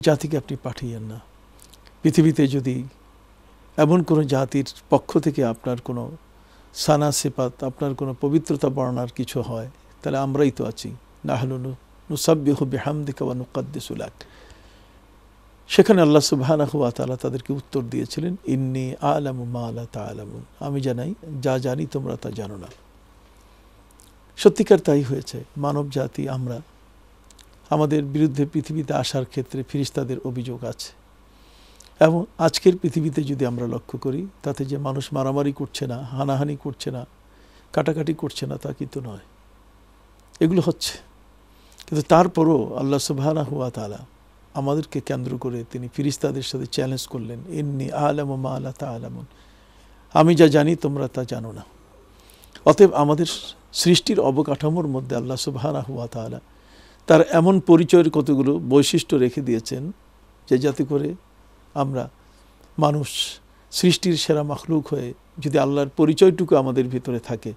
জাতিকে আপনি পাঠিয়েন না। পৃথিবীতে যদি এমন কোনো জাতির পক্ষ থেকে আপনার কোনো সানা সিফাত, আপনার কোনো পবিত্রতা বর্ণনার কিছু হয়, তাহলে আমরাই তো আছি। নাহনু নুসাব্বিহু বিহামদিকা ওয়া নুকদ্দিসু লাক। সেখানে আল্লাহ সুবহানাহু ওয়া তাআলা তাদেরকে উত্তর দিয়েছিলেন, ইন্নী আ'লামু মা লা তা'লামুন, আমি যা জানি তোমরা তা জানো না। সত্যিকার তাই হয়েছে। মানব জাতি আমরা, আমাদের বিরুদ্ধে পৃথিবীতে আসার ক্ষেত্রে ফেরেশতাদের অভিযোগ আছে। এবং আজকের পৃথিবীতে যদি আমরা লক্ষ্য করি, তাতে যে মানুষ মারামারি করছে না, হানাহানি করছে না, কাটাকাটি করছে না, তা কিন্তু নয়। এগুলো হচ্ছে, কিন্তু তারপরও আল্লাহ সুবহানাহু ওয়া তাআলা আমাদেরকে কেন্দ্র করে তিনি ফেরেশতাদের সাথে চ্যালেঞ্জ করলেন, ইন্নী আ'লামু মা লা তা'লামুন, আমি যা জানি তোমরা তা জানো না। অতএব আমাদের সৃষ্টির অবকাঠামোর মধ্যে আল্লাহ সুবহানাহু ওয়া তাআলা তার এমন পরিচয়ের কতগুলো বৈশিষ্ট্য রেখে দিয়েছেন যে যাতে করে আমরা মানুষ সৃষ্টির সেরা মাখলুক হয়ে যদি আল্লাহর পরিচয়টুকু আমাদের ভিতরে থাকে,